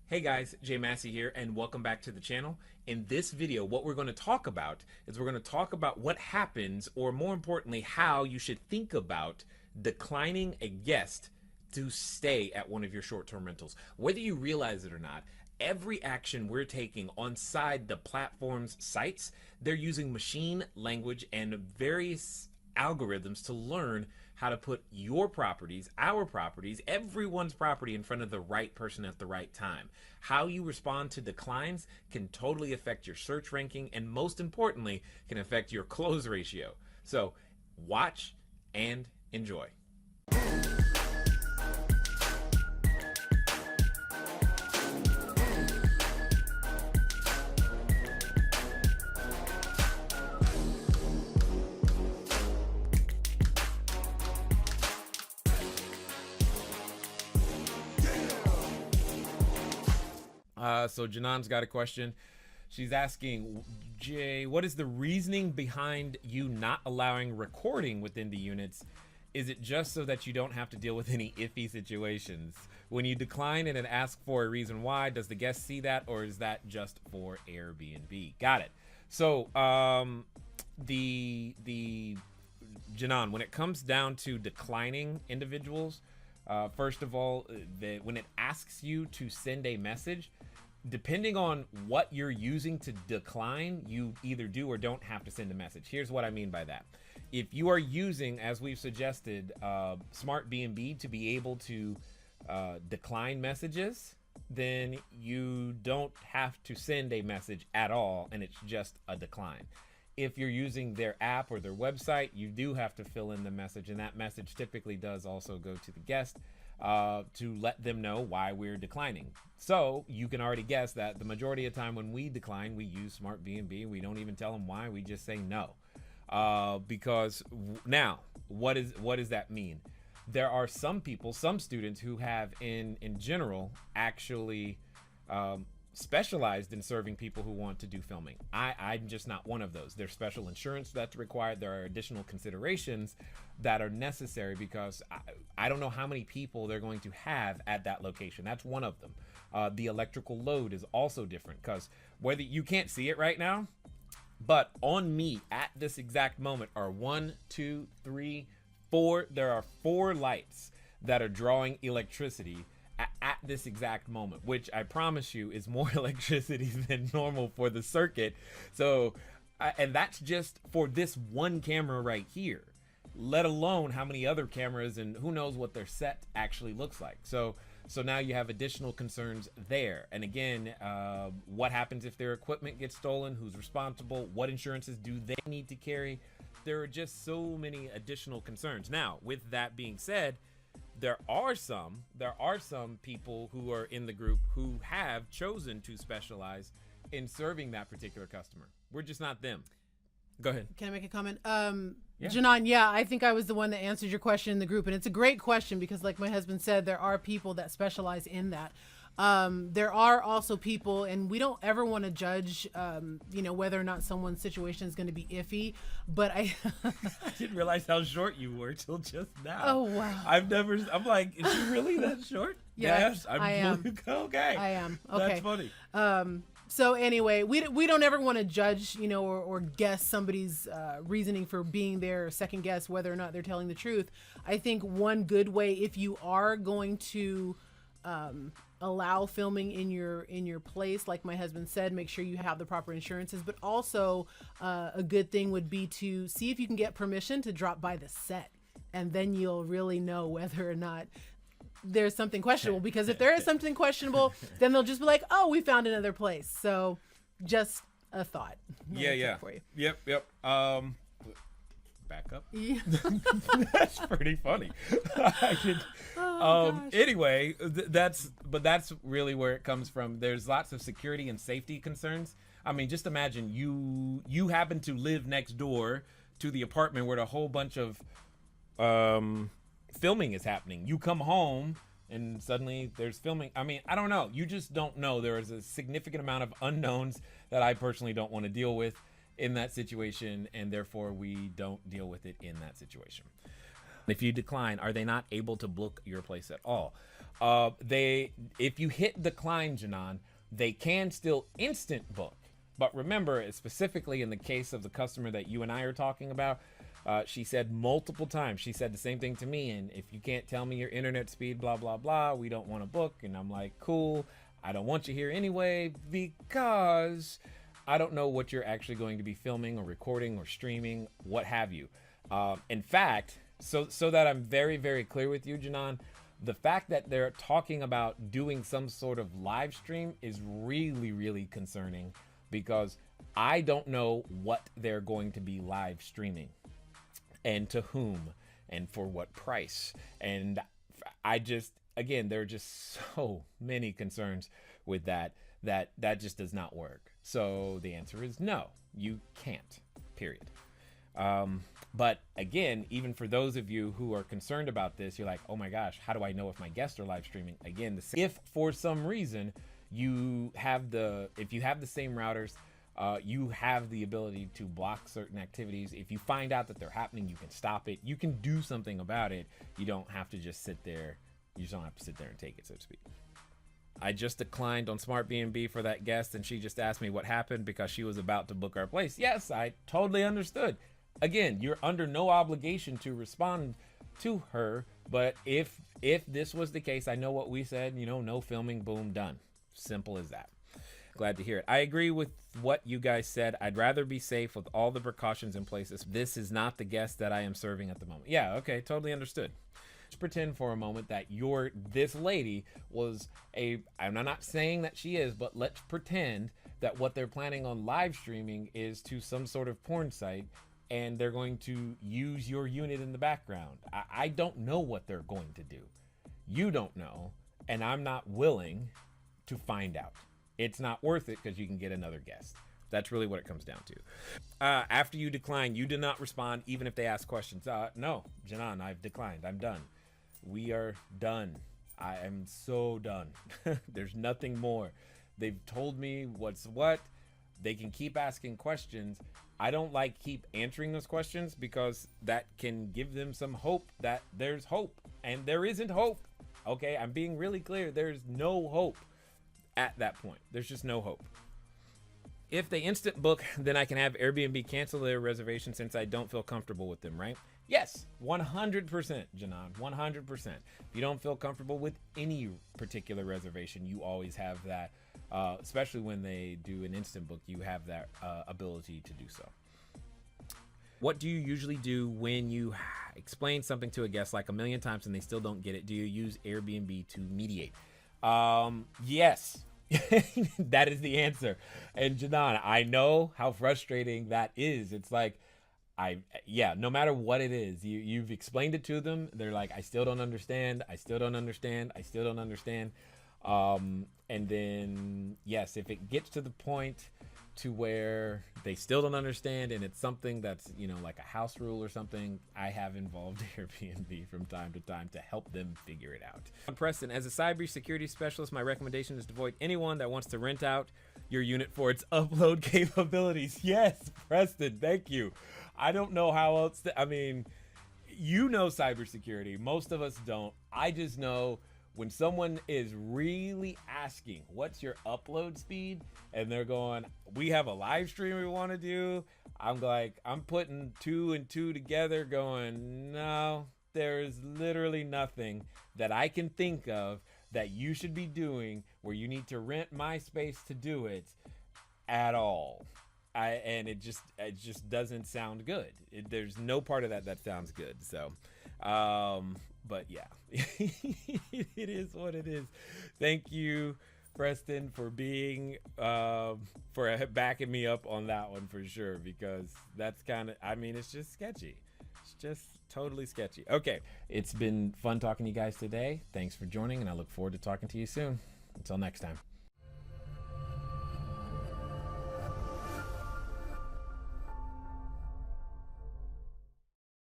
Hey guys, Jay Massey here, and welcome back to the channel. In this video, what we're going to talk about is we're going to talk about what happens, or more importantly, how you should think about declining a guest to stay at one of your short-term rentals. Whether you realize it or not, every action we're taking on side the platform's sites, they're using machine language and various algorithms to learn how to put your properties, our properties, everyone's property in front of the right person at the right time. How you respond to declines can totally affect your search ranking, and most importantly, can affect your close ratio. So watch and enjoy. So Janan's got a question. She's asking, Jay, what is the reasoning behind you not allowing recording within the units? Is it just so that you don't have to deal with any iffy situations? When you decline and then ask for a reason why, does the guest see that, or is that just for Airbnb? Got it. So the Janan, when it comes down to declining individuals, first of all, when it asks you to send a message, depending on what you're using to decline, you either do or don't have to send a message. Here's what I mean by that. If you are using, as we've suggested, Smart B&B to be able to decline messages, then you don't have to send a message at all, and it's just a decline. If you're using their app or their website, you do have to fill in the message, and that message typically does also go to the guest to let them know why we're declining. So you can already guess that the majority of the time when we decline, we use Smart B&B. We don't even tell them why. We just say no. Because now, what does that mean? There are some people, some students who have in general actually specialized in serving people who want to do filming. I'm just not one of those. There's special insurance that's required. There are additional considerations that are necessary because I don't know how many people they're going to have at that location. That's one of them. The electrical load is also different because whether you can't see it right now, but on me at this exact moment are 1, 2, 3, 4. There are 4 lights that are drawing electricity at this exact moment, which I promise you is more electricity than normal for the circuit. So, and that's just for this one camera right here, let alone how many other cameras and who knows what their set actually looks like. So now you have additional concerns there. And again, what happens if their equipment gets stolen? Who's responsible? What insurances do they need to carry? There are just so many additional concerns. Now, with that being said, there are some people who are in the group who have chosen to specialize in serving that particular customer. We're just not them. Go ahead. Can I make a comment? Yeah. Janan, I think I was the one that answered your question in the group, and it's a great question because like my husband said, there are people that specialize in that. There are also people, and we don't ever want to judge, whether or not someone's situation is going to be iffy, but I didn't realize how short you were till just now. Oh, wow. I'm like, is she really that short? Yes, I am. Okay. I am. Okay. That's funny. So anyway, we don't ever want to judge, or guess somebody's reasoning for being there, or second guess whether or not they're telling the truth. I think one good way, if you are going to allow filming in your place, like my husband said, make sure you have the proper insurances, but also a good thing would be to see if you can get permission to drop by the set, and then you'll really know whether or not there's something questionable, because if there is something questionable, then they'll just be like, oh, we found another place. So just a thought. Yeah. For you. Yep. Back up. Yeah. That's pretty funny. Anyway, that's really where it comes from. There's lots of security and safety concerns. I mean, just imagine you happen to live next door to the apartment where a whole bunch of filming is happening. You come home and suddenly there's filming. I mean, I don't know. You just don't know. There is a significant amount of unknowns that I personally don't want to deal with in that situation, and therefore we don't deal with it in that situation. If you decline, are they not able to book your place at all? If you hit decline, Janan, they can still instant book. But remember, specifically in the case of the customer that you and I are talking about, she said multiple times, she said the same thing to me. And if you can't tell me your internet speed, blah, blah, blah, we don't want to book. And I'm like, cool. I don't want you here anyway, because I don't know what you're actually going to be filming or recording or streaming, what have you. In fact, so that I'm very, very clear with you, Janan, the fact that they're talking about doing some sort of live stream is really, really concerning, because I don't know what they're going to be live streaming and to whom and for what price. And again, there are just so many concerns with that just does not work. So the answer is no, you can't, period. But again, even for those of you who are concerned about this, you're like, oh my gosh, how do I know if my guests are live streaming? Again, if for some reason if you have the same routers, you have the ability to block certain activities. If you find out that they're happening, you can stop it. You can do something about it. You don't have to just sit there. You just don't have to sit there and take it, so to speak. I just declined on Smart B&B for that guest, and she just asked me what happened because she was about to book our place. Yes, I totally understood. Again, you're under no obligation to respond to her, but if this was the case, I know what we said, no filming, boom, done. Simple as that. Glad to hear it. I agree with what you guys said. I'd rather be safe with all the precautions in place. This is not the guest that I am serving at the moment. Yeah, okay, totally understood. Let's pretend for a moment that this lady was I'm not saying that she is, but let's pretend that what they're planning on live streaming is to some sort of porn site, and they're going to use your unit in the background. I don't know what they're going to do. You don't know, and I'm not willing to find out. It's not worth it because you can get another guest. That's really what it comes down to. After you decline, you did not respond even if they ask questions. No, Janan, I've declined. I'm done. We are done. I am so done. There's nothing more. They've told me what's what. They can keep asking questions. I don't keep answering those questions because that can give them some hope that there's hope. And there isn't hope. Okay, I'm being really clear. There's no hope at that point. There's just no hope. If they instant book, then I can have Airbnb cancel their reservation since I don't feel comfortable with them, right? Yes, 100%, Janan, 100%. If you don't feel comfortable with any particular reservation, you always have that, especially when they do an instant book, you have that ability to do so. What do you usually do when you explain something to a guest like a million times and they still don't get it? Do you use Airbnb to mediate? Yes. That is the answer. And Janan, I know how frustrating that is. It's like, no matter what it is, you've explained it to them. They're like, I still don't understand. I still don't understand. I still don't understand. And then, yes, if it gets to the point to where they still don't understand and it's something that's, like a house rule or something, I have involved Airbnb from time to time to help them figure it out. Preston, as a cybersecurity specialist, my recommendation is to avoid anyone that wants to rent out your unit for its upload capabilities. Yes, Preston, thank you. I don't know how else cybersecurity. Most of us don't. I just know when someone is really asking, what's your upload speed? And they're going, we have a live stream we want to do. I'm putting 2 and 2 together going, no, there is literally nothing that I can think of that you should be doing where you need to rent my space to do it at all. And it just doesn't sound good. There's no part of that sounds good. So, but yeah, it is what it is. Thank you, Preston, for being for backing me up on that one for sure, because that's it's just sketchy. It's just totally sketchy. Okay, it's been fun talking to you guys today. Thanks for joining, and I look forward to talking to you soon. Until next time.